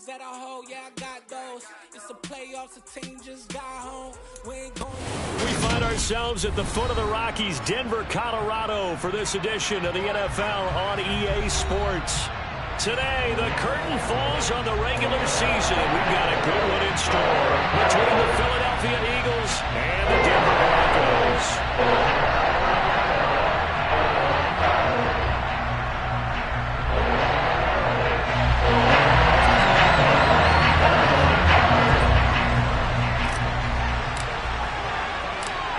that I hold, yeah, I got those. It's the playoffs, the team just got home. We ain't going. We find ourselves at the foot of the Rockies, Denver, Colorado, for this edition of the NFL on EA Sports. Today, the curtain falls on the regular season. We've got a good one in store between the Philadelphia Eagles and the Denver Broncos.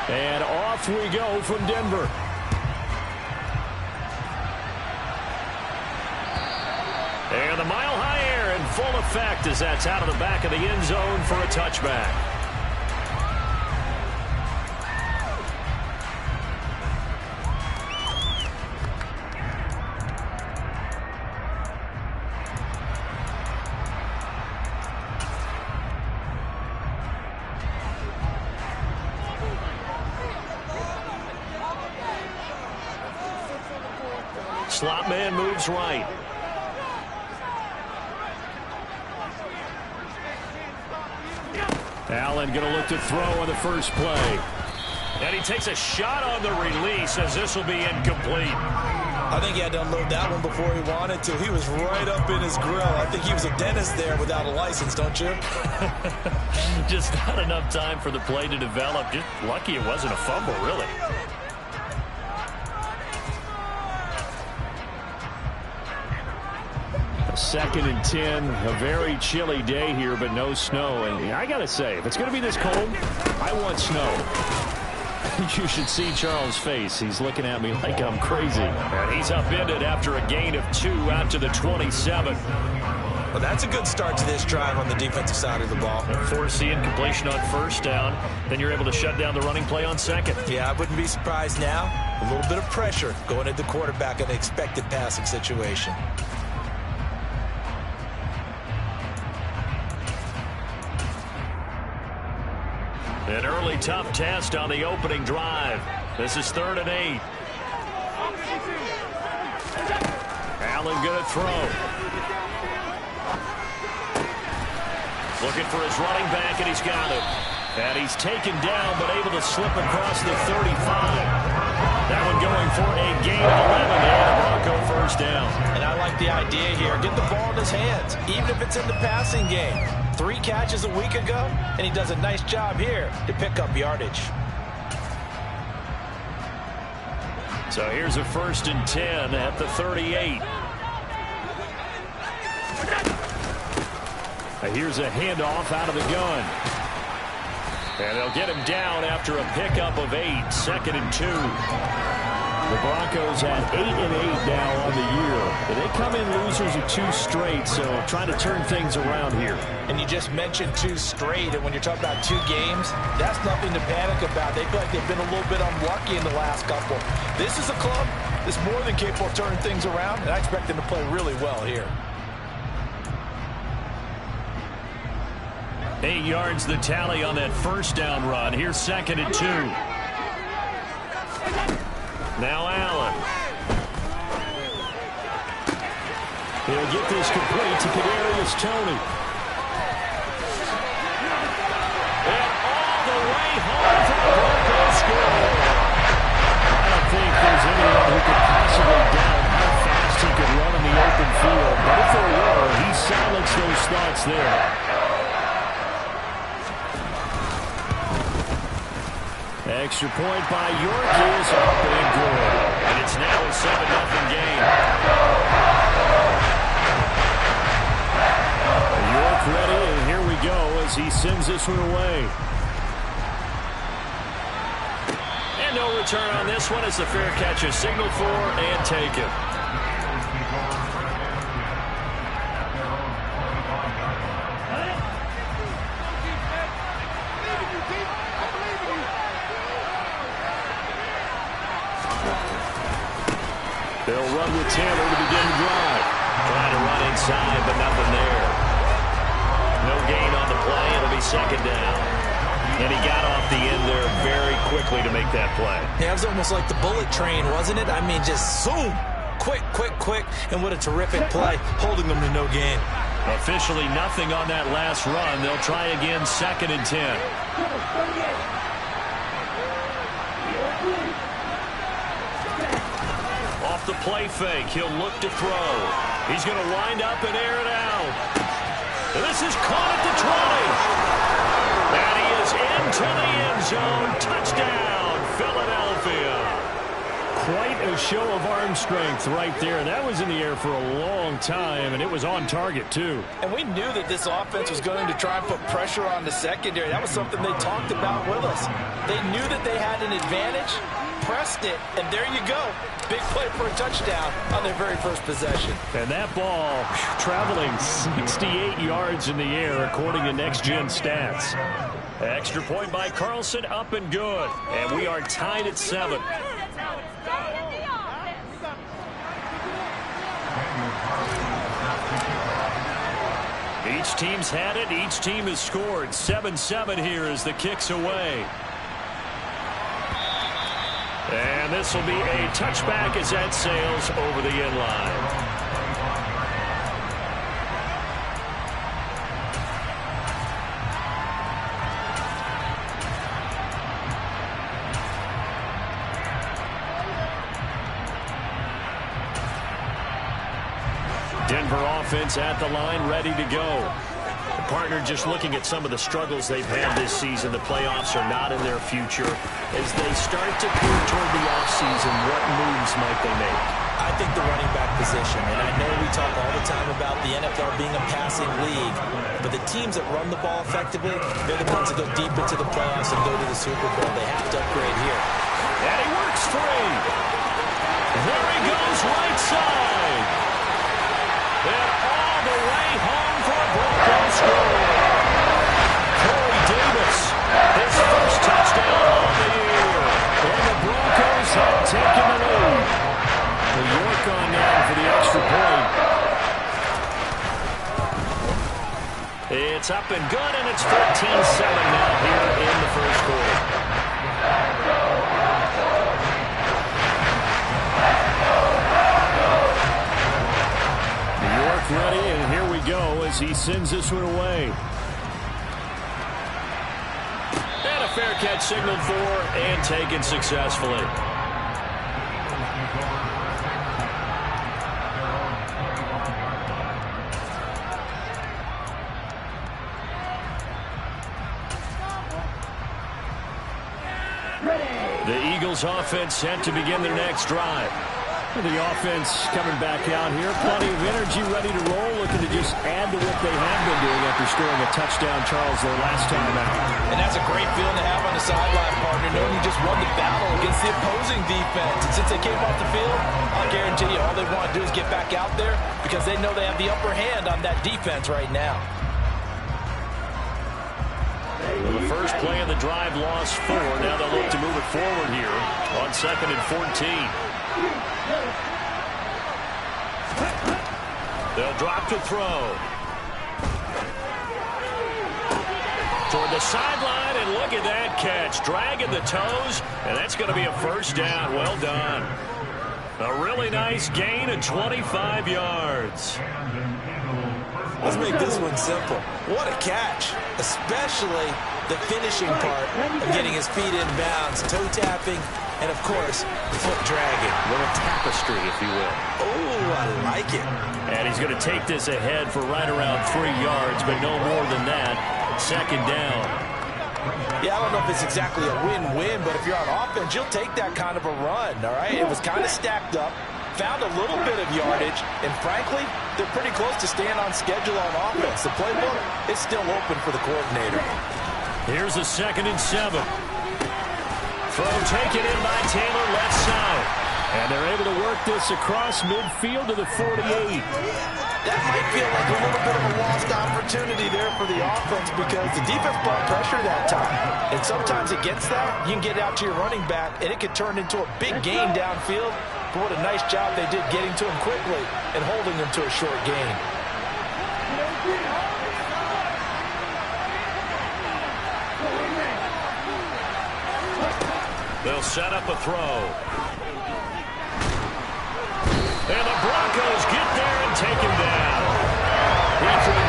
And off we go from Denver. And the mile-high air in full effect as that's out of the back of the end zone for a touchback. Slot man moves right. Allen going to look to throw on the first play. And he takes a shot on the release as this will be incomplete. I think he had to unload that one before he wanted to. He was right up in his grill. I think he was a dentist there without a license, don't you? Just not enough time for the play to develop. Just lucky it wasn't a fumble, really. Second and 10, a very chilly day here, but no snow. And I got to say, if it's going to be this cold, I want snow. You should see Charles' face. He's looking at me like I'm crazy. And he's upended after a gain of 2 out to the 27. Well, that's a good start to this drive on the defensive side of the ball. Force the incompletion on first down. Then you're able to shut down the running play on second. Yeah, I wouldn't be surprised now. A little bit of pressure going at the quarterback in an expected passing situation. An early tough test on the opening drive. This is 3rd and 8. Allen going to throw. Looking for his running back, and he's got it. And he's taken down, but able to slip across the 35. That one going for a gain of 11 and a Bronco first down. And I like the idea here. Get the ball in his hands, even if it's in the passing game. 3 catches a week ago, and he does a nice job here to pick up yardage. So here's a 1st and 10 at the 38. Here's a handoff out of the gun. And they'll get him down after a pickup of 8. 2nd and 2. The Broncos at 8 and 8 now on the year. And they come in losers of 2 straight, so trying to turn things around here. And you just mentioned 2 straight, and when you're talking about 2 games, that's nothing to panic about. They feel like they've been a little bit unlucky in the last couple. This is a club that's more than capable of turning things around, and I expect them to play really well here. 8 yards the tally on that first down run. Here's 2nd and 2. Now Allen. He'll get this complete to Kadarius Toney. And all the way home for the Broncos score. I don't think there's anyone who could possibly doubt how fast he could run in the open field. But if there were, he silenced those thoughts there. Extra point by York is up and good. And it's now a 7-0 game. York ready, and here we go as he sends this one away. And no return on this one as the fair catch is signaled for and taken. They'll run with Taylor to begin the drive. Trying to run inside, but nothing there. No gain on the play. It'll be 2nd down. And he got off the end there very quickly to make that play. Yeah, it was almost like the bullet train, wasn't it? I mean, just zoom. Quick, quick, quick. And what a terrific play, holding them to no gain. Officially nothing on that last run. They'll try again, 2nd and 10. Off the play fake, he'll look to throw. He's going to wind up and air it out. And this is caught at the 20. And he is into the end zone. Touchdown, Philadelphia. Quite a show of arm strength right there. That was in the air for a long time, and it was on target, too. And we knew that this offense was going to try and put pressure on the secondary. That was something they talked about with us. They knew that they had an advantage, pressed it, and there you go. Big play for a touchdown on their very first possession. And that ball traveling 68 yards in the air, according to Next Gen Stats. Extra point by Carlson, up and good. And we are tied at 7. Each team's had it. Each team has scored. 7-7 here as the kick's away. And this will be a touchback as that sails over the end line. Denver offense at the line, ready to go. The partner just looking at some of the struggles they've had this season. The playoffs are not in their future. As they start to peer toward the offseason, what moves might they make? I think the running back position, and I know we talk all the time about the NFL being a passing league, but the teams that run the ball effectively, they're the ones that go deep into the playoffs and go to the Super Bowl. They have to upgrade here. And he works free. There he goes, right side. And all the way home for a Broncos score. Corey Davis, his first touchdown of the year. And the Broncos have taken the lead. New York on now for the extra point. It's up and good, and it's 14-7 now here in the first quarter. Ready, and here we go as he sends this one away. And a fair catch signaled for and taken successfully. The Eagles offense set to begin their next drive. The offense coming back out here. Plenty of energy, ready to roll, looking to just add to what they have been doing after scoring a touchdown, Charles, their last time out. And that's a great feeling to have on the sideline, partner, knowing you just won the battle against the opposing defense. And since they came off the field, I'll guarantee you all they want to do is get back out there because they know they have the upper hand on that defense right now. Well, the first play of the drive lost 4. Now they'll look to move it forward here on 2nd and 14. They'll drop to throw. Toward the sideline, and look at that catch. Dragging the toes, and that's going to be a first down. Well done. A really nice gain of 25 yards. Let's make this one simple. What a catch, especially the finishing part of getting his feet in bounds, toe tapping, and, of course, foot dragging. A little tapestry, if you will. Oh, I like it. And he's going to take this ahead for right around 3 yards, but no more than that. 2nd down. Yeah, I don't know if it's exactly a win-win, but if you're on offense, you'll take that kind of a run, all right? It was kind of stacked up, found a little bit of yardage, and frankly, they're pretty close to staying on schedule on offense. The playbook is still open for the coordinator. Here's a 2nd and 7. Throw taken in by Taylor, left side. And they're able to work this across midfield to the 48. That might feel like a little bit of a lost opportunity there for the offense because the defense brought pressure that time. And sometimes against that, you can get out to your running back, and it could turn into a big gain downfield. But what a nice job they did getting to him quickly and holding him to a short gain. They'll set up a throw. And the Broncos get there and take him down. He threw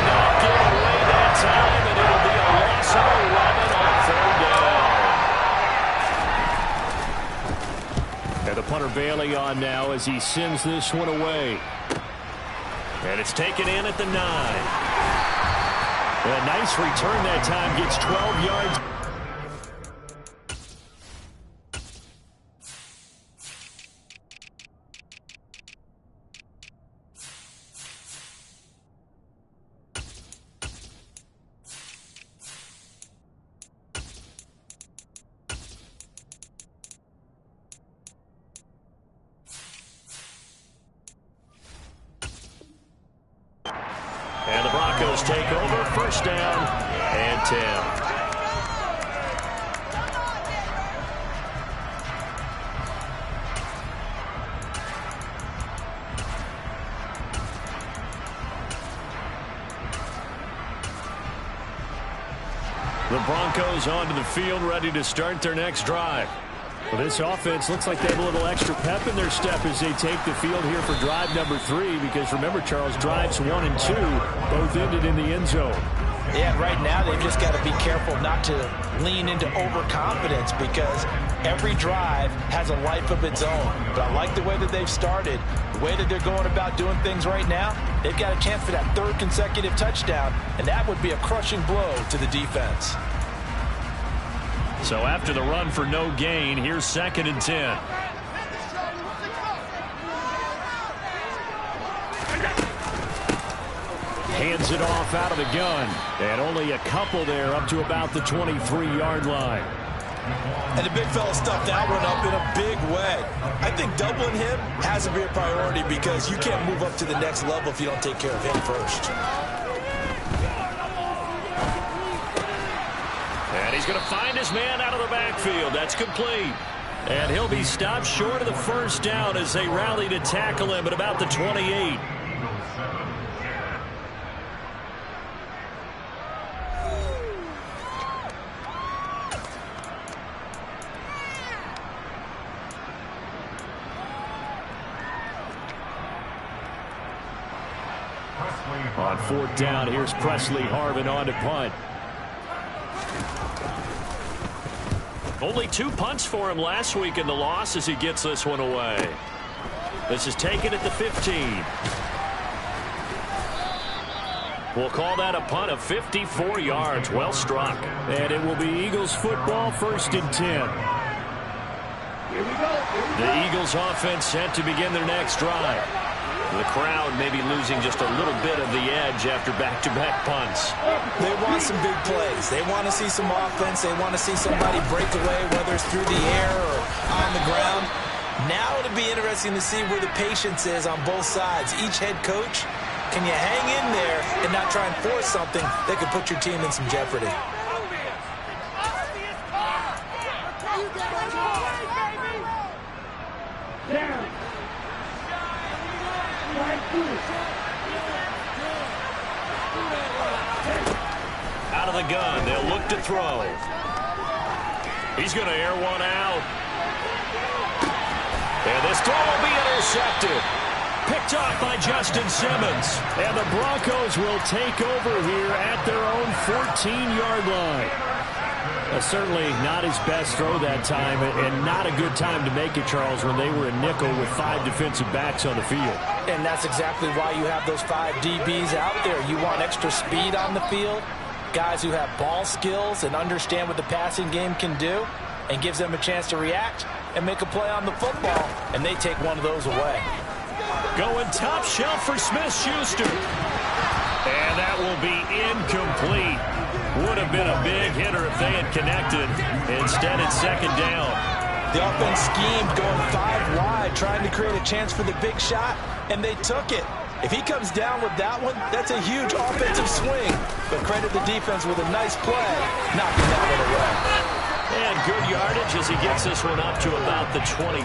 on now as he sends this one away. And it's taken in at the 9. A nice return that time, gets 12 yards. And the Broncos take over, first down and 10. The Broncos onto the field, ready to start their next drive. Well, this offense looks like they have a little extra pep in their step as they take the field here for drive number 3, because remember, Charles, drives 1 and 2 both ended in the end zone. Yeah, right now they've just got to be careful not to lean into overconfidence, because every drive has a life of its own. But I like the way that they've started, the way that they're going about doing things right now. They've got a chance for that 3rd consecutive touchdown, and that would be a crushing blow to the defense. So after the run for no gain, here's 2nd and 10. Hands it off out of the gun. And only a couple there up to about the 23-yard line. And the big fella stuffed that one up in a big way. I think doubling him has to be a priority, because you can't move up to the next level if you don't take care of him first. And he's going to find his man out of the backfield. That's complete. And he'll be stopped short of the first down as they rally to tackle him at about the 28. On 4th down, here's Presley Harvin on to punt. Only 2 punts for him last week in the loss as he gets this one away. This is taken at the 15. We'll call that a punt of 54 yards. Well struck. And it will be Eagles football, 1st and 10. The Eagles offense set to begin their next drive. The crowd may be losing just a little bit of the edge after back-to-back punts. They want some big plays. They want to see some offense. They want to see somebody break away, whether it's through the air or on the ground. Now it'll be interesting to see where the patience is on both sides. Each head coach, can you hang in there and not try and force something that could put your team in some jeopardy? Out of the gun, they'll look to throw. He's going to air one out. And this throw will be intercepted. Picked off by Justin Simmons. And the Broncos will take over here at their own 14-yard line. Certainly not his best throw that time, and not a good time to make it, Charles, when they were a nickel with 5 defensive backs on the field. And that's exactly why you have those 5 DBs out there. You want extra speed on the field, guys who have ball skills and understand what the passing game can do, and gives them a chance to react and make a play on the football, and they take one of those away. Going top shelf for Smith-Schuster. And that will be incomplete. Would have been a big hitter if they had connected. Instead, it's 2nd down. The offense schemed going 5 wide, trying to create a chance for the big shot, and they took it. If he comes down with that one, that's a huge offensive swing. But credit the defense with a nice play, knocking that one away. And good yardage as he gets this one up to about the 23.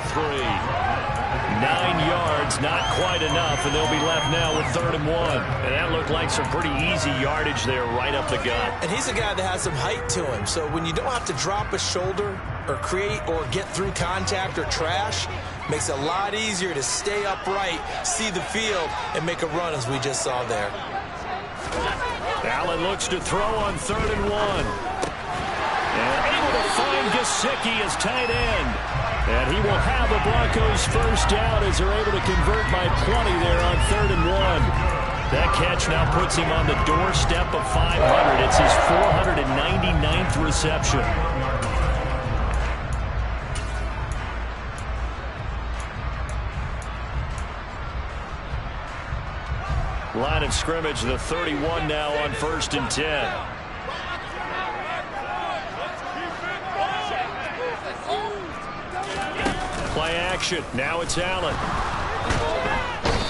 9 yards, not quite enough, and they'll be left now with 3rd and 1. And that looked like some pretty easy yardage there right up the gut. And he's a guy that has some height to him, so when you don't have to drop a shoulder or create or get through contact or trash, makes it a lot easier to stay upright, see the field, and make a run as we just saw there. Allen looks to throw on 3rd and 1. And able to find Gesicki as tight end. And he will have the Broncos first down as they're able to convert by plenty there on 3rd and 1. That catch now puts him on the doorstep of 500. It's his 499th reception. Line of scrimmage, the 31 now on 1st and 10. Play action. Now it's Allen.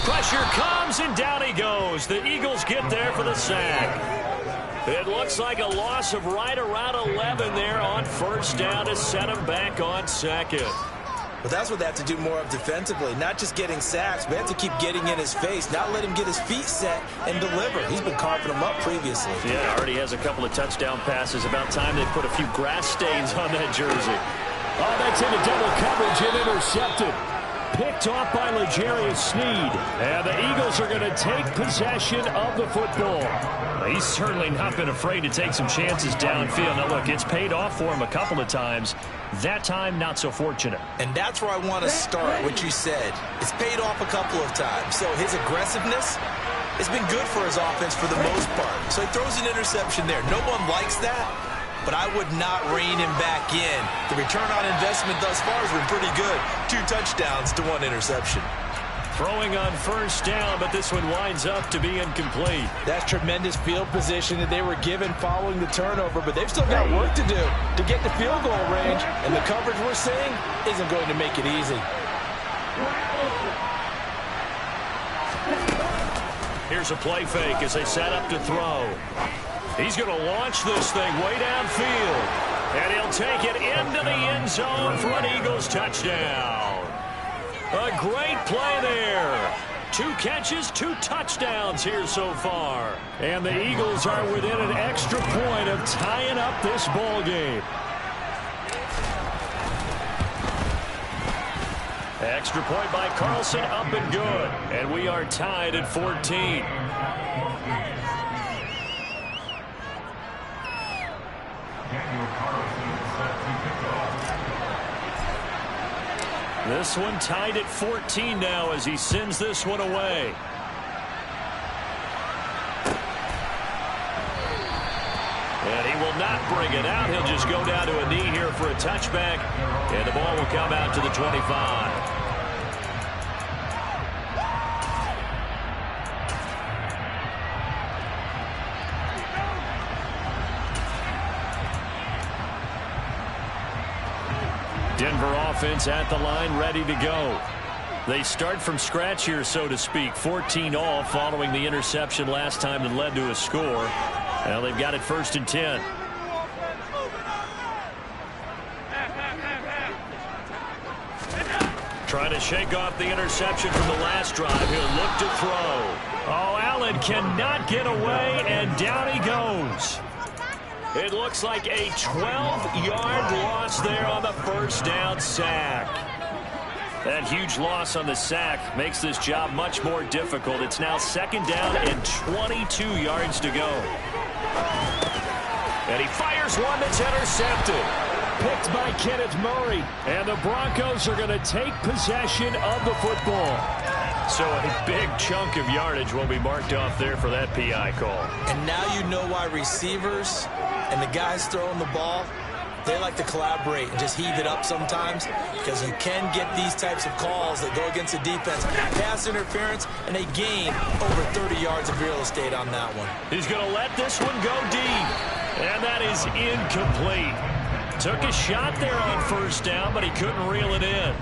Pressure comes, and down he goes. The Eagles get there for the sack. It looks like a loss of right around 11 there on 1st down to set him back on 2nd. But that's what they have to do more of defensively, not just getting sacks, but have to keep getting in his face, not let him get his feet set and deliver. He's been carving them up previously. Yeah, already has a couple of touchdown passes. About time they put a few grass stains on that jersey. Oh, that's into double coverage and intercepted. Picked off by L'Jarius Sneed. And the Eagles are going to take possession of the football. He's certainly not been afraid to take some chances downfield. Now, look, it's paid off for him a couple of times. That time, not so fortunate. And that's where I want to start, what you said. It's paid off a couple of times. So his aggressiveness has been good for his offense for the most part. So he throws an interception there. No one likes that, but I would not rein him back in. The return on investment thus far has been pretty good. 2 touchdowns to 1 interception. Throwing on 1st down, but this one winds up to be incomplete. That's tremendous field position that they were given following the turnover, but they've still got work to do to get to field goal range, and the coverage we're seeing isn't going to make it easy. Here's a play fake as they set up to throw. He's going to launch this thing way downfield, and he'll take it into the end zone for an Eagles touchdown. A great play there. 2 catches, 2 touchdowns here so far. And the Eagles are within an extra point of tying up this ball game. Extra point by Carlson, up and good. And we are tied at 14. This one tied at 14 now as he sends this one away. And he will not bring it out. He'll just go down to a knee here for a touchback. And the ball will come out to the 25. Denver offense at the line, ready to go. They start from scratch here, so to speak. 14 all following the interception last time that led to a score. Now they've got it 1st and 10. Trying to shake off the interception from the last drive. He'll look to throw. Oh, Allen cannot get away, and down he goes. It looks like a 12-yard loss there on the 1st down sack. That huge loss on the sack makes this job much more difficult. It's now 2nd down and 22 yards to go. And he fires one that's intercepted. Picked by Kenneth Murray. And the Broncos are going to take possession of the football. So a big chunk of yardage will be marked off there for that PI call. And now you know why receivers and the guys throwing the ball, they like to collaborate and just heave it up sometimes, because you can get these types of calls that go against the defense. Pass interference, and they gain over 30 yards of real estate on that one. He's going to let this one go deep, and that is incomplete. Took a shot there on 1st down, but he couldn't reel it in.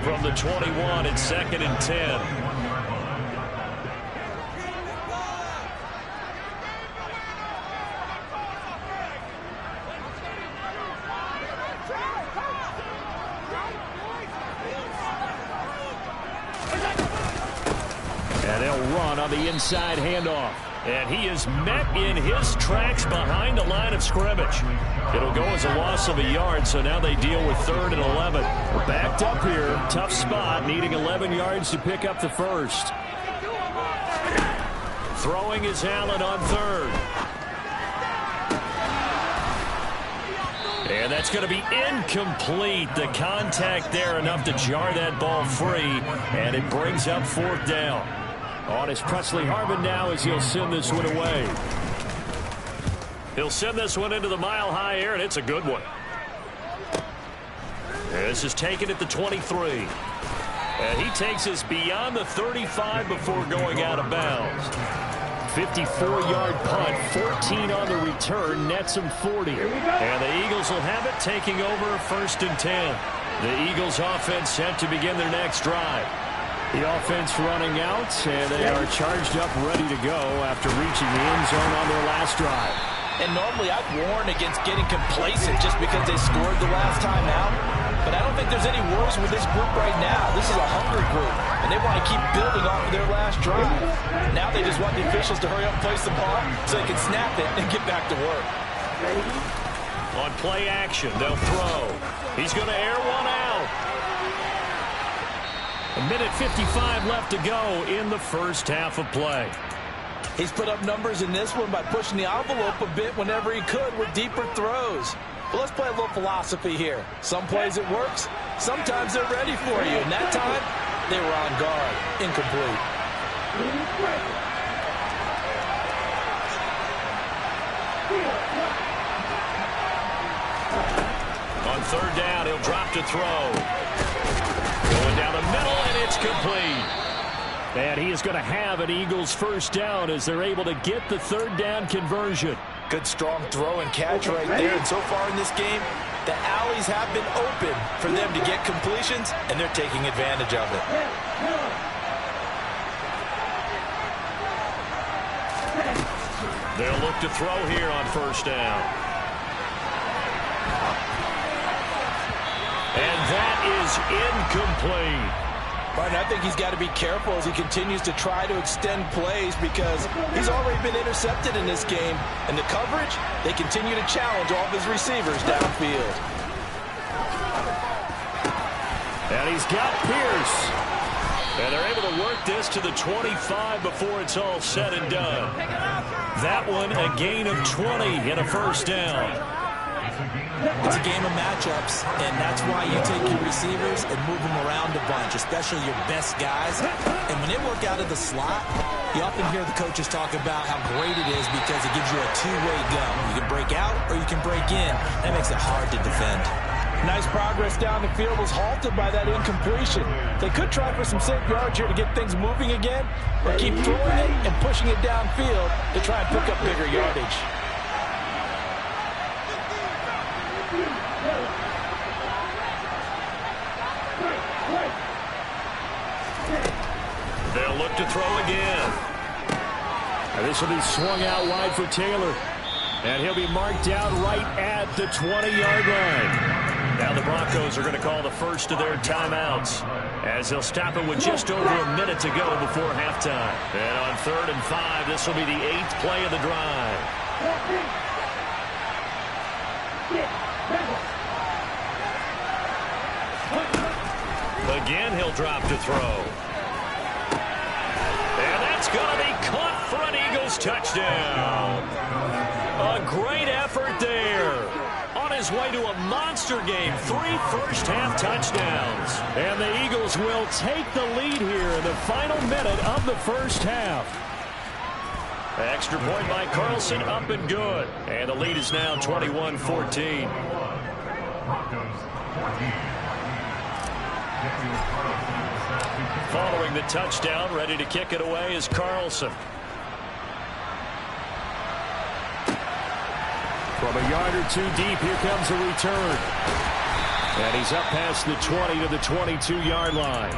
From the 21, it's 2nd and 10. And they'll run on the inside handoff. And he is met in his tracks behind the line of scrimmage. It'll go as a loss of a yard, so now they deal with 3rd and 11. Backed up here, tough spot, needing 11 yards to pick up the 1st. Throwing is Allen on 3rd. And That's going to be incomplete. The contact there enough to jar that ball free, and it brings up 4th down. On is Presley Harvin now as he'll send this one away. He'll send this one into the mile-high air, and it's a good one. This is taken at the 23. And he takes us beyond the 35 before going out of bounds. 54-yard punt, 14 on the return, nets him 40. And the Eagles will have it, taking over 1st and 10. The Eagles offense set to begin their next drive. The offense running out, and they are charged up, ready to go after reaching the end zone on their last drive. And normally I'd warn against getting complacent just because they scored the last time out. But I don't think there's any worries with this group right now. This is a hungry group, and they want to keep building off of their last drive. Now they just want the officials to hurry up and place the ball so they can snap it and get back to work. On play action, they'll throw. He's going to air one out. 1:55 left to go in the first half of play. He's put up numbers in this one by pushing the envelope a bit whenever he could with deeper throws. But let's play a little philosophy here. Some plays it works. Sometimes they're ready for you. And that time, they were on guard. Incomplete. On 3rd down, he'll drop to throw. Going down the middle, and it's complete. And he is going to have an Eagles 1st down as they're able to get the 3rd down conversion. Good strong throw and catch right there. And so far in this game, the alleys have been open for them to get completions, and they're taking advantage of it. They'll look to throw here on 1st down. And that is incomplete. Right, I think he's got to be careful as he continues to try to extend plays because he's already been intercepted in this game. And the coverage, they continue to challenge all of his receivers downfield. And he's got Pierce. And they're able to work this to the 25 before it's all said and done. That one, a gain of 20 in a 1st down. It's a game of matchups, and that's why you take your receivers and move them around a bunch, especially your best guys. And when they work out of the slot, you often hear the coaches talk about how great it is because it gives you a two-way go. You can break out or you can break in. That makes it hard to defend. Nice progress down the field was halted by that incompletion. They could try for some safe yards here to get things moving again, or keep throwing it and pushing it downfield to try and pick up bigger yardage. They'll look to throw again. And this will be swung out wide for Taylor. And he'll be marked out right at the 20-yard line. Now the Broncos are going to call the first of their timeouts as they'll stop it with just over a minute to go before halftime. And on 3rd and 5, this will be the 8th play of the drive. Again, he'll drop to throw. And that's going to be caught for an Eagles touchdown. A great effort there. On his way to a monster game, 3 first-half touchdowns. And the Eagles will take the lead here in the final minute of the first half. Extra point by Carlson, up and good. And the lead is now 21-14. Following the touchdown, ready to kick it away is Carlson. From a yard or two deep, here comes a return. And he's up past the 20 to the 22-yard line.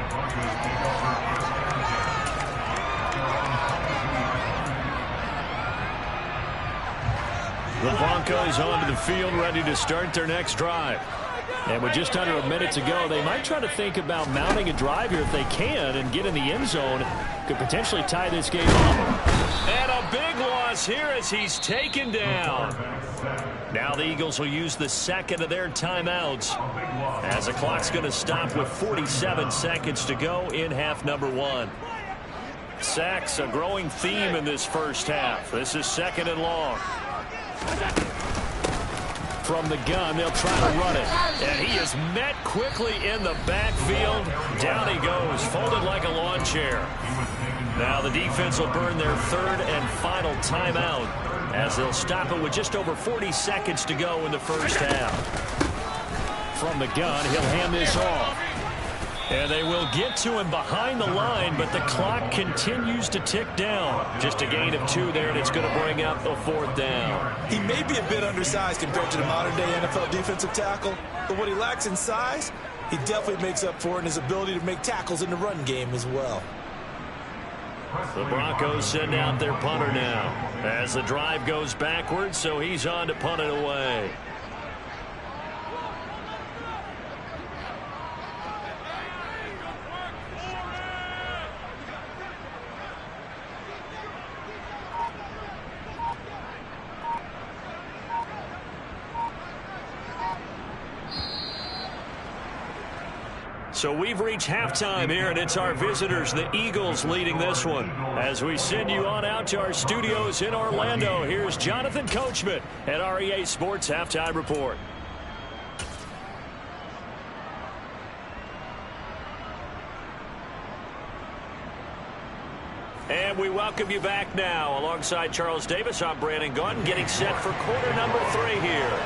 The Broncos onto the field, ready to start their next drive. And with just under a minute to go, they might try to think about mounting a drive here if they can and get in the end zone. Could potentially tie this game up. And a big loss here as he's taken down. Now the Eagles will use the second of their timeouts as the clock's going to stop with 47 seconds to go in half number 1. Sacks, a growing theme in this first half. This is 2nd and long. From the gun, they'll try to run it. And he is met quickly in the backfield. Down he goes, folded like a lawn chair. Now the defense will burn their third and final timeout as they'll stop it with just over 40 seconds to go in the first half. From the gun, he'll hand this off. And they will get to him behind the line, but the clock continues to tick down. Just a gain of 2 there, and it's going to bring up the 4th down. He may be a bit undersized compared to the modern-day NFL defensive tackle, but what he lacks in size, he definitely makes up for in his ability to make tackles in the run game as well. The Broncos send out their punter now as the drive goes backwards, so he's on to punt it away. So we've reached halftime here, and it's our visitors, the Eagles, leading this one. As we send you on out to our studios in Orlando, here's Jonathan Coachman at our EA Sports Halftime Report. And we welcome you back now. Alongside Charles Davis, I'm Brandon Gaudin, getting set for quarter number 3 here.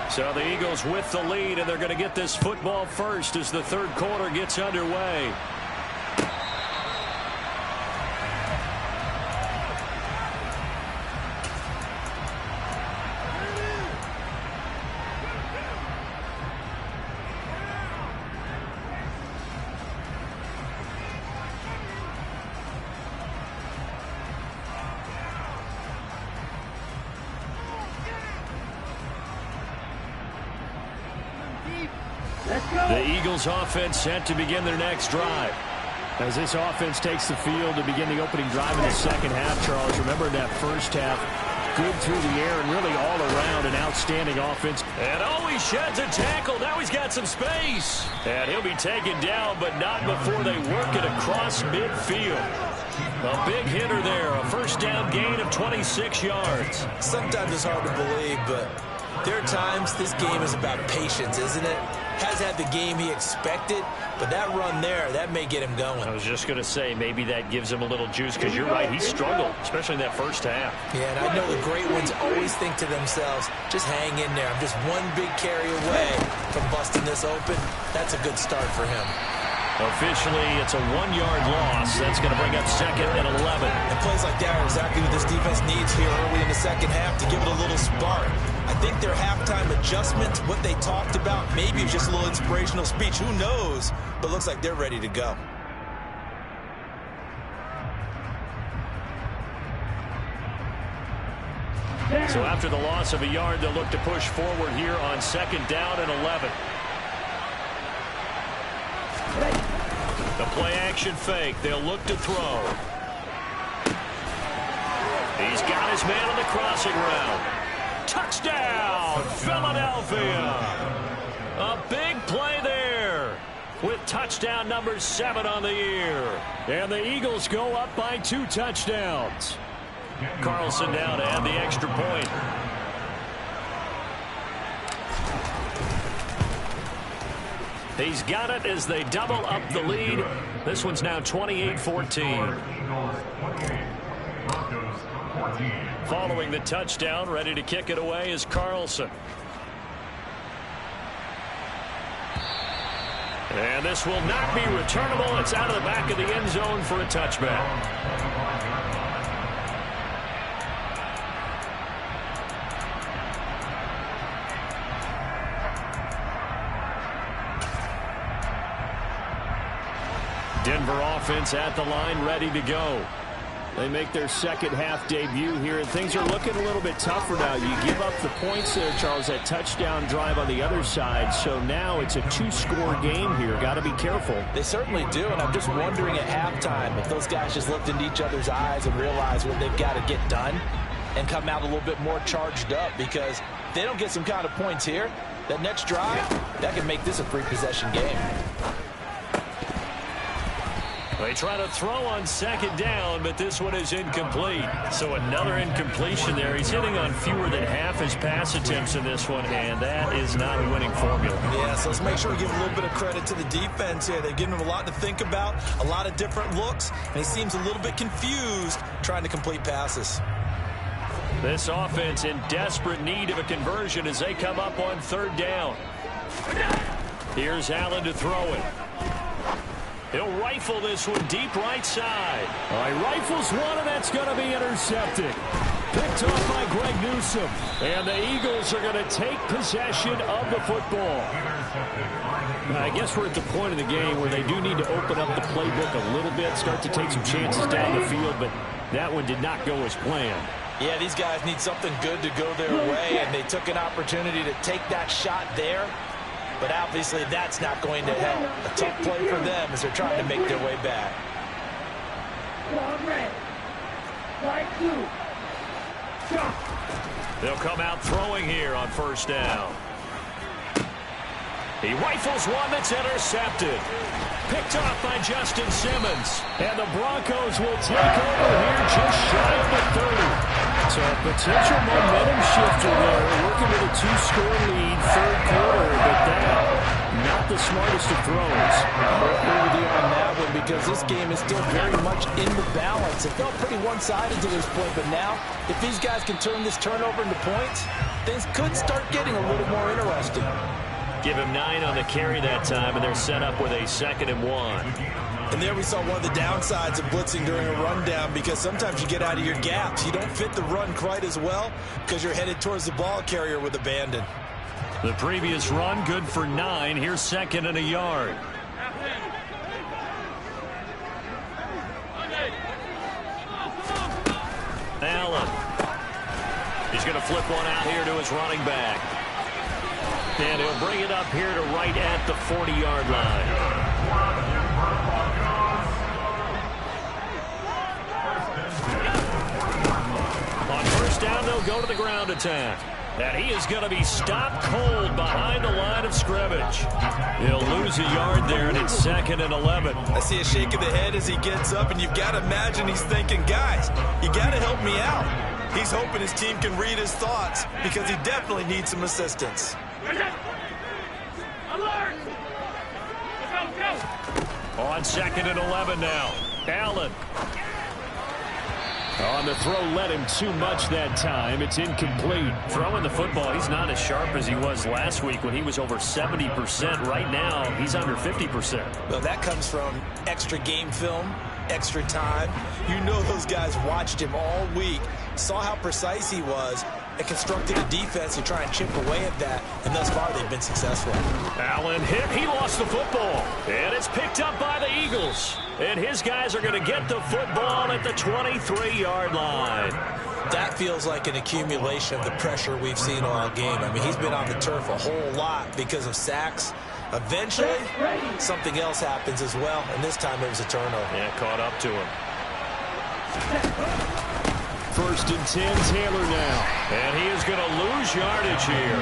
So the Eagles with the lead, and they're going to get this football first as the third quarter gets underway. The Eagles offense set to begin their next drive. As this offense takes the field to begin the opening drive in the second half, Charles, remember that first half, good through the air and really all around an outstanding offense. And he sheds a tackle. Now he's got some space. And he'll be taken down, but not before they work it across midfield. A big hitter there, a first down gain of 26 yards. Sometimes it's hard to believe, but there are times this game is about patience, isn't it? Has had the game he expected, but that run there, that may get him going. I was just going to say, maybe that gives him a little juice, because you're right, he struggled, especially in that first half. Yeah, and I know the great ones always think to themselves, just hang in there. I'm just one big carry away from busting this open. That's a good start for him. Officially, it's a 1-yard loss. That's going to bring up 2nd and 11. And plays like that are exactly what this defense needs here early in the second half to give it a little spark. I think their halftime adjustment, what they talked about, maybe it's just a little inspirational speech. Who knows? But looks like they're ready to go. So after the loss of a yard, they'll look to push forward here on 2nd down and 11. The play-action fake. They'll look to throw. He's got his man on the crossing route. Touchdown, Philadelphia. A big play there with touchdown number 7 on the year. And the Eagles go up by 2 touchdowns. Carlson down to add the extra point. He's got it as they double up the lead. This one's now 28-14. Following the touchdown, ready to kick it away is Carlson. And this will not be returnable. It's out of the back of the end zone for a touchback. Denver offense at the line, ready to go. They make their second half debut here, and things are looking a little bit tougher now. You give up the points there, Charles, that touchdown drive on the other side. So now it's a 2-score game here. Got to be careful. They certainly do, and I'm just wondering at halftime if those guys just looked into each other's eyes and realized what they've got to get done and come out a little bit more charged up, because if they don't get some kind of points here, that next drive, that can make this a free possession game. They try to throw on second down, but this one is incomplete. So another incompletion there. He's hitting on fewer than half his pass attempts in this one, and that is not a winning formula. Yeah, so let's make sure we give a little bit of credit to the defense here. They've given him a lot to think about, a lot of different looks, and he seems a little bit confused trying to complete passes. This offense in desperate need of a conversion as they come up on third down. Here's Allen to throw it. He'll rifle this one deep right side. All right, rifles one, and that's going to be intercepted. Picked off by Greg Newsome. And the Eagles are going to take possession of the football. I guess we're at the point of the game where they do need to open up the playbook a little bit, start to take some chances down the field, but that one did not go as planned. Yeah, these guys need something good to go their way, and they took an opportunity to take that shot there. But obviously that's not going to help. A tough play for them as they're trying to make their way back. They'll come out throwing here on first down. He rifles one that's intercepted. Picked off by Justin Simmons. And the Broncos will take over here just shy of the 30. So a potential momentum shifter there, working with a two-score lead, third quarter, but that, not the smartest of throws. I'll agree with you on that one because this game is still very much in the balance. It felt pretty one-sided to this point, but now, if these guys can turn this turnover into points, things could start getting a little more interesting. Give him 9 on the carry that time, and they're set up with a 2nd and 1. And there we saw one of the downsides of blitzing during a rundown because sometimes you get out of your gaps. You don't fit the run quite as well because you're headed towards the ball carrier with abandon. The previous run, good for 9. Here's 2nd and a yard. Allen. He's going to flip one out here to his running back. And he'll bring it up here to right at the 40-yard line. On first down, they'll go to the ground attack. And he is going to be stopped cold behind the line of scrimmage. He'll lose a yard there, and it's 2nd and 11. I see a shake of the head as he gets up, and you've got to imagine he's thinking, guys, you got to help me out. He's hoping his team can read his thoughts because he definitely needs some assistance. On 2nd and 11 now. Allen. On the throw, led him too much that time. It's incomplete. Throwing the football, he's not as sharp as he was last week when he was over 70%. Right now, he's under 50%. Well, that comes from extra game film, extra time. You know those guys watched him all week, saw how precise he was, and constructed a defense to try and chip away at that, and thus far they've been successful. Allen hit. He lost the football, and it's picked up by the Eagles. And his guys are going to get the football at the 23-yard line. That feels like an accumulation of the pressure we've seen all game. I mean, he's been on the turf a whole lot because of sacks. Eventually, something else happens as well, and this time it was a turnover. Yeah, caught up to him. 1st and 10, Taylor now. And he is going to lose yardage here.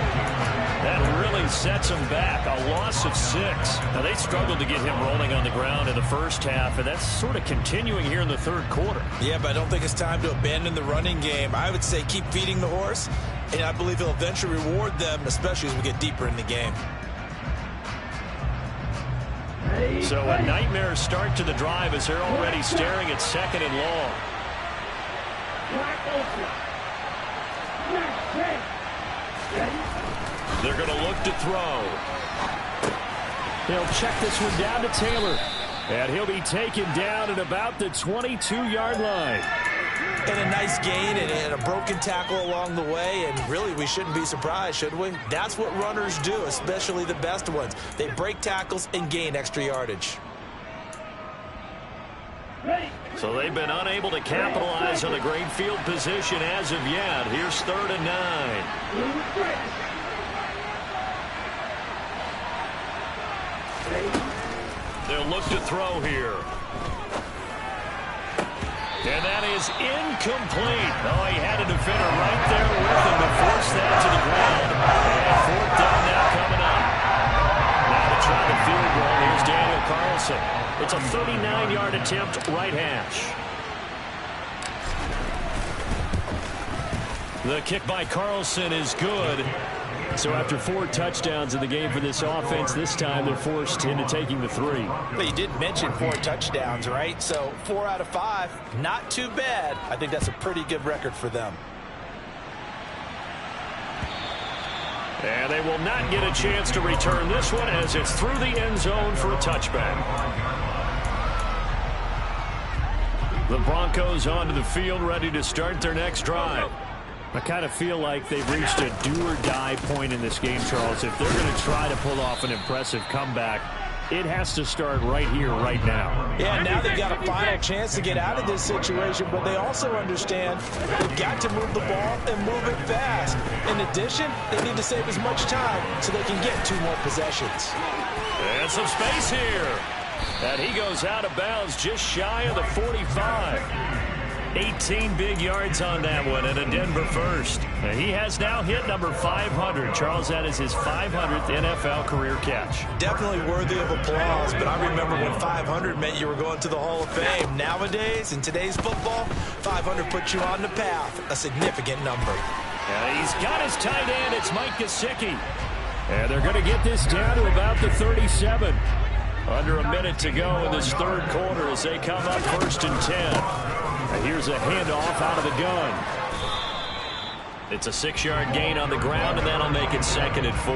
That really sets him back. A loss of 6. Now, they struggled to get him rolling on the ground in the first half, and that's sort of continuing here in the third quarter. Yeah, but I don't think it's time to abandon the running game. I would say keep feeding the horse, and I believe he'll eventually reward them, especially as we get deeper in the game. So a nightmare start to the drive as they're already staring at 2nd and long. They're going to look to throw. They'll check this one down to Taylor. And he'll be taken down at about the 22-yard line. And a nice gain and a broken tackle along the way, and really we shouldn't be surprised, should we? That's what runners do, especially the best ones. They break tackles and gain extra yardage. So they've been unable to capitalize on the great field position as of yet. Here's 3rd and 9. They'll look to throw here. And that is incomplete. Oh, he had a defender right there with him to force that to the ground. And 4th down now coming up. Now to try the field goal. Here's Daniel Carlson. It's a 39-yard attempt, right hash. The kick by Carlson is good. So after 4 touchdowns in the game for this offense, this time they're forced into taking the 3. But you did mention 4 touchdowns, right? So 4 out of 5, not too bad. I think that's a pretty good record for them. And they will not get a chance to return this one as it's through the end zone for a touchback. The Broncos onto the field, ready to start their next drive. I kind of feel like they've reached a do-or-die point in this game, Charles. If they're going to try to pull off an impressive comeback, it has to start right here, right now. Yeah, now they've got a final chance to get out of this situation, but they also understand they've got to move the ball and move it fast. In addition, they need to save as much time so they can get 2 more possessions. And some space here. And he goes out of bounds just shy of the 45. 18 big yards on that one, and a Denver first. And he has now hit number 500. Charles, that is his 500th NFL career catch. Definitely worthy of applause, but I remember when 500 meant you were going to the Hall of Fame. Nowadays, in today's football, 500 puts you on the path, a significant number. And he's got his tight end. It's Mike Gesicki. And they're going to get this down to about the 37. Under a minute to go in this third quarter as they come up 1st and 10. And here's a handoff out of the gun. It's a 6-yard gain on the ground, and that'll make it 2nd and 4.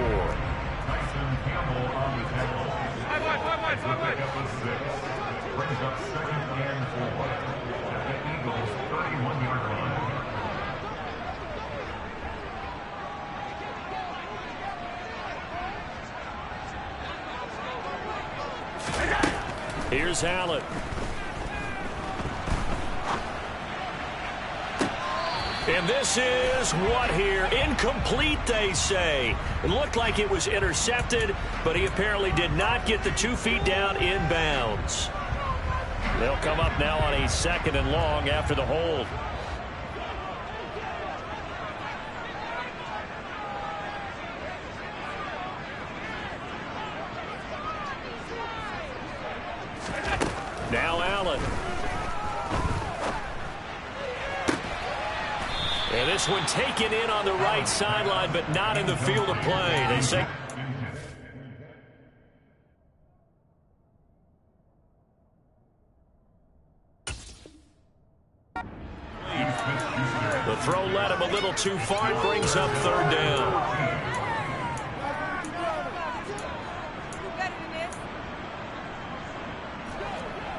Here's Allen. And this is what here? Incomplete, they say. It looked like it was intercepted, but he apparently did not get the 2 feet down in bounds. They'll come up now on a 2nd and long after the hold. Now Allen. And this one taken in on the right sideline, but not in the field of play. They say. The throw led him a little too far. It brings up 3rd down.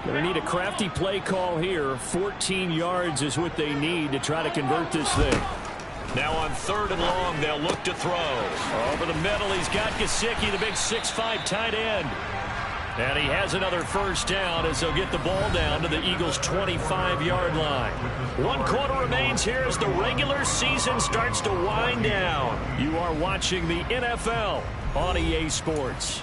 Going to need a crafty play call here. 14 yards is what they need to try to convert this thing. Now on 3rd and long, they'll look to throw. Over the middle, he's got Gesicki, the big 6'5" tight end. And he has another 1st down as they'll get the ball down to the Eagles' 25-yard line. 1 quarter remains here as the regular season starts to wind down. You are watching the NFL on EA Sports.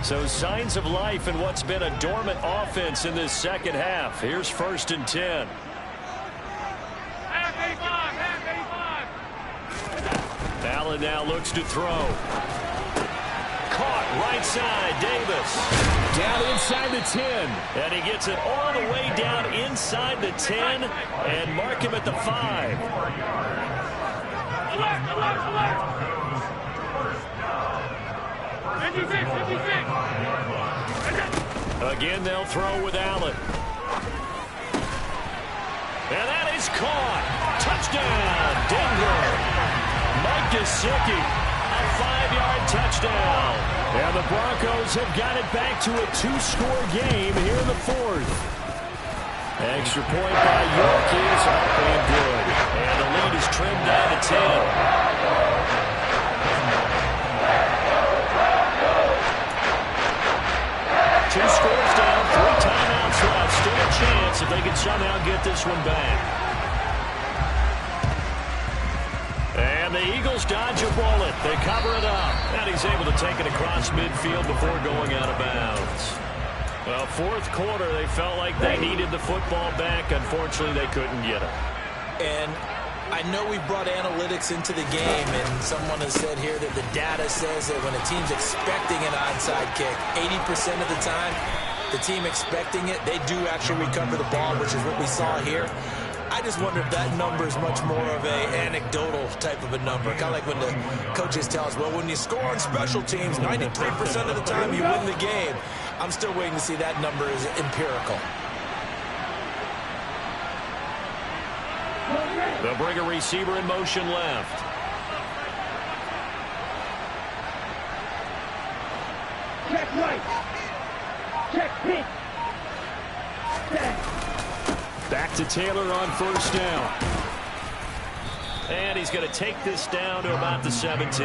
So signs of life in what's been a dormant offense in this second half. Here's 1st and 10. Allen now looks to throw. Caught right side, Davis. Down inside the 10. And he gets it all the way down inside the 10 and mark him at the 5. Again, they'll throw with Allen. And that is caught. Touchdown, Denver. Mike Gesicki, a 5-yard touchdown. And the Broncos have got it back to a 2-score game here in the 4th. Extra point by York is up and good. And the lead is trimmed down to 10. Two scores down, 3 timeouts left. Still a chance if they can somehow get this one back. And the Eagles dodge a bullet. They cover it up. And he's able to take it across midfield before going out of bounds. Well, 4th quarter, they felt like they needed the football back. Unfortunately, they couldn't get it. And I know we brought analytics into the game, and someone has said here that the data says that when a team's expecting an onside kick, 80% of the time, the team expecting it, they do actually recover the ball, which is what we saw here. I just wonder if that number is much more of a anecdotal type of a number. Kind of like when the coaches tell us, well, when you score on special teams, 93% of the time you win the game. I'm still waiting to see that number is empirical. They'll bring a receiver in motion left. Check right. Check pitch. Back to Taylor on first down. And he's going to take this down to about the 17.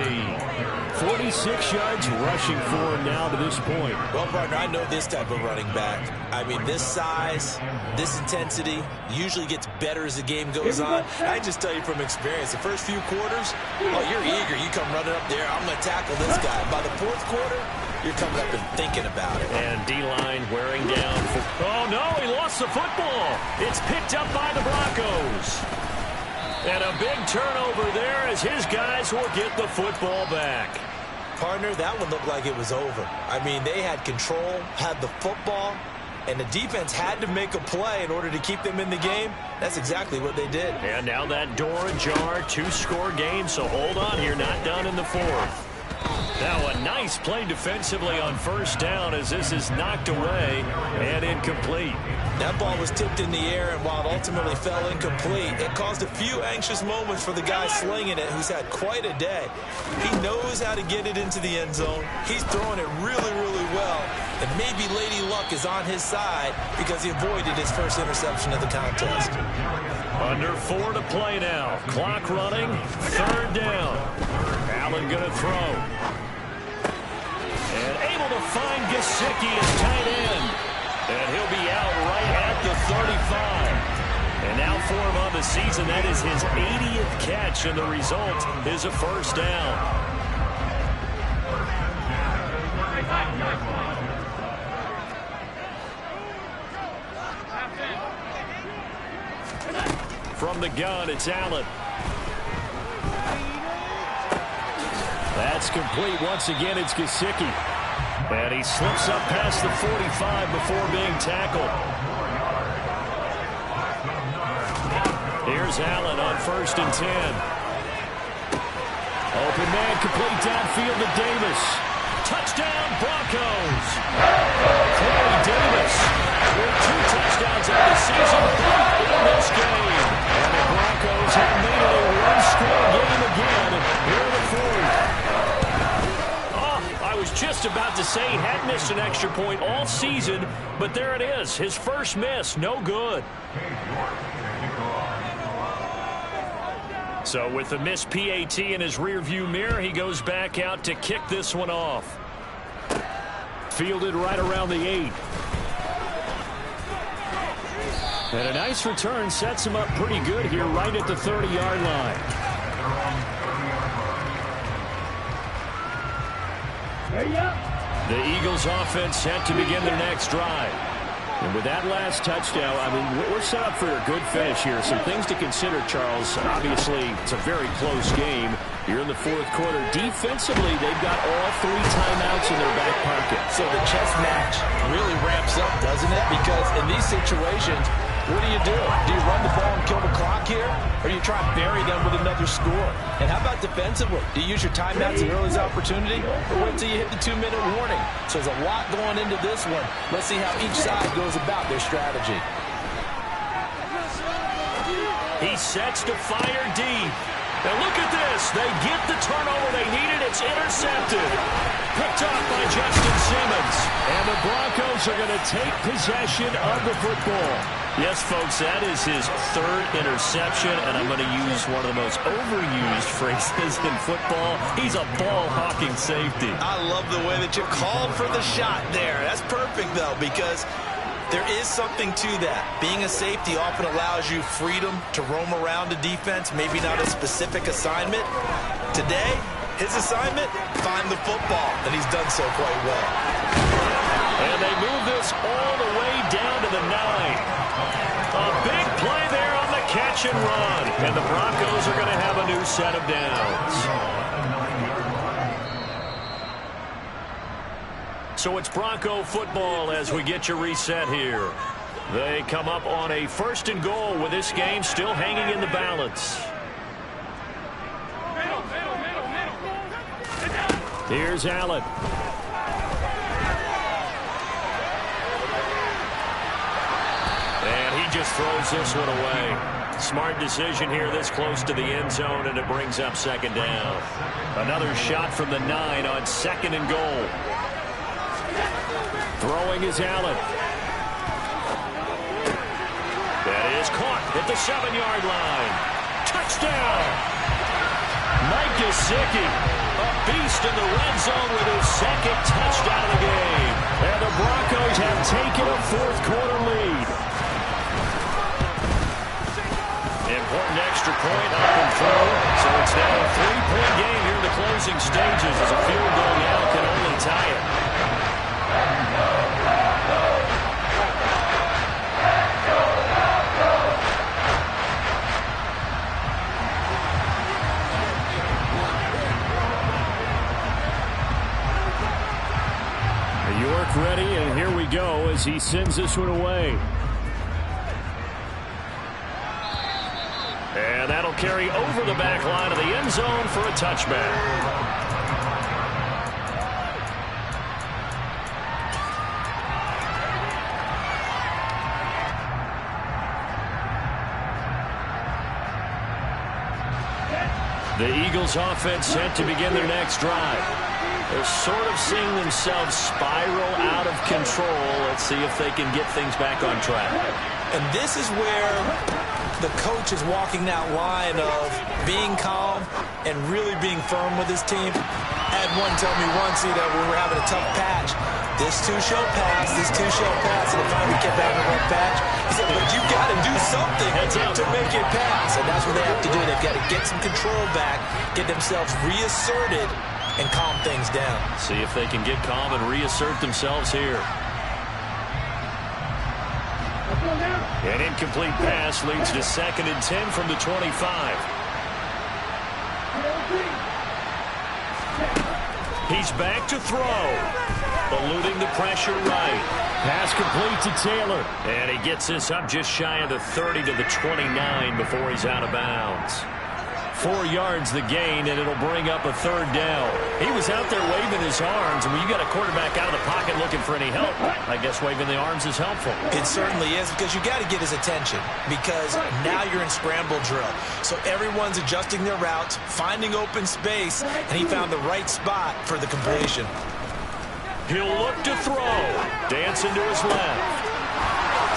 46 yards rushing for him now to this point. Well, partner, I know this type of running back. I mean, this size, this intensity usually gets better as the game goes on. I just tell you from experience, the first few quarters, oh, you're eager. You come running up there, I'm going to tackle this guy. By the fourth quarter, you're coming up and thinking about it. And D-line wearing down. Oh, no, he lost the football. It's picked up by the Broncos. And a big turnover there as his guys will get the football back. Partner, that one looked like it was over. I mean, they had control, had the football, and the defense had to make a play in order to keep them in the game. That's exactly what they did. And now that door ajar, 2-score game, so hold on here, not done in the fourth. Now a nice play defensively on first down as this is knocked away and incomplete. That ball was tipped in the air, and while it ultimately fell incomplete, it caused a few anxious moments for the guy slinging it, who's had quite a day. He knows how to get it into the end zone. He's throwing it really, really well, and maybe Lady Luck is on his side because he avoided his first interception of the contest. Under 4 to play now. Clock running, third down. Allen going to throw. And able to find Gesicki as tight end. And he'll be out right at the 35. And now for him on the season, that is his 80th catch, and the result is a first down. From the gun, it's Allen. That's complete. Once again, it's Gesicki. And he slips up past the 45 before being tackled. Here's Allen on first and 10. Open man, complete downfield to Davis. Touchdown, Broncos. Corey Davis with 2 touchdowns on the season, both in this game. And the Broncos have made it a one-score game again here in the fourth. I was just about to say he had missed an extra point all season, but there it is. His first miss, no good. So with the missed PAT in his rearview mirror, he goes back out to kick this one off. Fielded right around the 8. And a nice return sets him up pretty good here right at the 30-yard line. The Eagles offense set to begin their next drive. And with that last touchdown, I mean, we're set up for a good finish here. Some things to consider, Charles. Obviously, it's a very close game. You're in the fourth quarter. Defensively, they've got all 3 timeouts in their back pocket. So the chess match really ramps up, doesn't it? Because in these situations, what do? Do you run the ball and kill the clock here? Or do you try and bury them with another score? And how about defensively? Do you use your timeouts at early opportunity? Or wait until you hit the 2-minute warning? So there's a lot going into this one. Let's see how each side goes about their strategy. He sets to fire deep. And look at this. They get the turnover they needed. It's intercepted. Picked off by Justin Simmons. And the Broncos are going to take possession of the football. Yes, folks, that is his 3rd interception, and I'm going to use one of the most overused phrases in football. He's a ball-hawking safety. I love the way that you called for the shot there. That's perfect, though, because there is something to that. Being a safety often allows you freedom to roam around the defense, maybe not a specific assignment. Today, his assignment, find the football, and he's done so quite well. And they move this all the way down to the 9. A big play there on the catch catch and run. And the Broncos are going to have a new set of downs. So it's Bronco football as we get you reset here. They come up on a 1st and goal with this game still hanging in the balance. Here's Allen. And he just throws this one away. Smart decision here this close to the end zone, and it brings up 2nd down. Another shot from the 9 on 2nd and goal. Throwing is Allen. That is caught at the 7-yard line. Touchdown! Mike Gesicki, a beast in the red zone with his 2nd touchdown of the game. And the Broncos have taken a 4th quarter lead. Important extra point up and through. So it's now a 3-point game here in the closing stages as a field goal now can only tie it. York ready, and here we go as he sends this one away. And that'll carry over the back line of the end zone for a touchback. The Eagles offense set to begin their next drive. They're sort of seeing themselves spiral out of control. Let's see if they can get things back on track. And this is where the coach is walking that line of being calm and really being firm with his team. I had one tell me once, that we were having a tough patch. This too shall pass, this too shall pass, and finally kept having a rough patch. He said, but you've got to do something to make it pass. And that's what they have to do. They've got to get some control back, get themselves reasserted, and calm things down. See if they can get calm and reassert themselves here. An incomplete pass leads to 2nd and 10 from the 25. He's back to throw. Eluding the pressure right. Pass complete to Taylor. And he gets this up just shy of the 30 to the 29 before he's out of bounds. 4 yards the gain, and it'll bring up a 3rd down. He was out there waving his arms, and when you got a quarterback out of the pocket looking for any help, I guess waving the arms is helpful. It certainly is, because you got to get his attention, because now you're in scramble drill. So everyone's adjusting their routes, finding open space, and he found the right spot for the completion. He'll look to throw. Dancing to his left.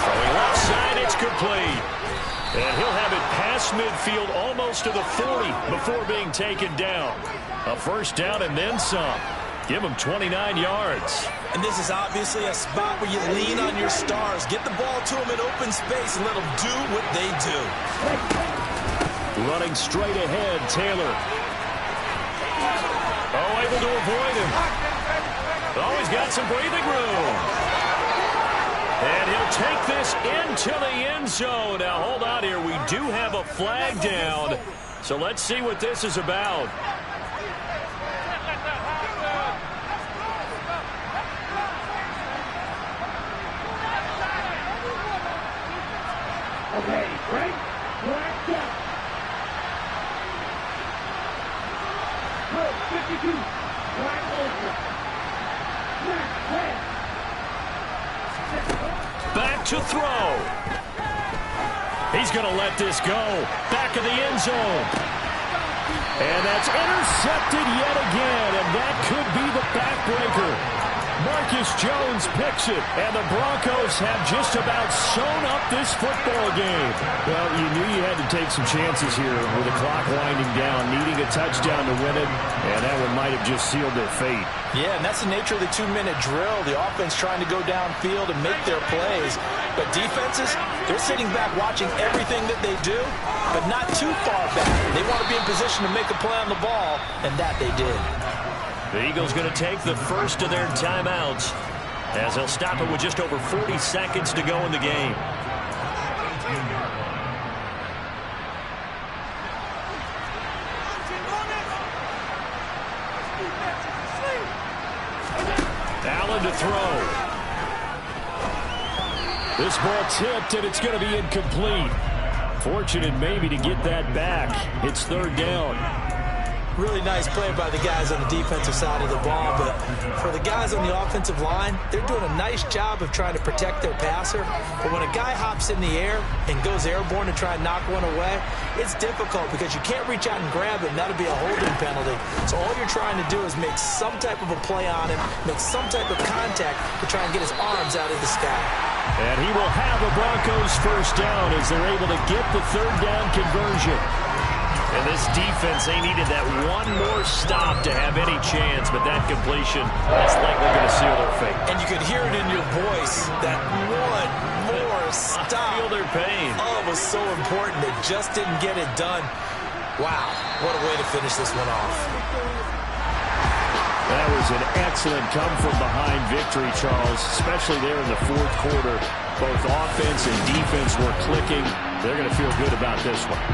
Throwing left side, it's complete. And he'll have it past midfield almost to the 40 before being taken down. A 1st down and then some. Give him 29 yards. And this is obviously a spot where you lean on your stars. Get the ball to them in open space and let them do what they do. Running straight ahead, Taylor. Oh, able to avoid him. Oh, he's got some breathing room. And he'll take this into the end zone. Now, hold on here. We do have a flag down. So let's see what this is about. Okay, right? Black up. Code 52. Black ultra. Black head. Back to throw. He's going to let this go. Back of the end zone. And that's intercepted yet again, and that could be the backbreaker. Marcus Jones picks it, and the Broncos have just about sewn up this football game. Well, you knew you had to take some chances here with the clock winding down, needing a touchdown to win it, and that one might have just sealed their fate. Yeah, and that's the nature of the 2-minute drill. The offense trying to go downfield and make their plays. But defenses, they're sitting back watching everything that they do, but not too far back. They want to be in position to make a play on the ball, and that they did. The Eagles going to take the first of their timeouts as they'll stop it with just over 40 seconds to go in the game. Allen to throw. This ball tipped, and it's going to be incomplete. Fortunate maybe to get that back. It's third down. Really nice play by the guys on the defensive side of the ball, but for the guys on the offensive line, they're doing a nice job of trying to protect their passer. But when a guy hops in the air and goes airborne to try and knock one away, it's difficult because you can't reach out and grab him. That'll be a holding penalty. So all you're trying to do is make some type of a play on him, make some type of contact to try and get his arms out of the sky. And he will have a Broncos first down as they're able to get the third down conversion. And this defense, they needed that one more stop to have any chance, but that completion, that's likely going to seal their fate. And you could hear it in your voice, that one more stop. I feel their pain. Oh, it was so important. They just didn't get it done. Wow, what a way to finish this one off. That was an excellent come-from-behind victory, Charles, especially there in the fourth quarter. Both offense and defense were clicking. They're going to feel good about this one.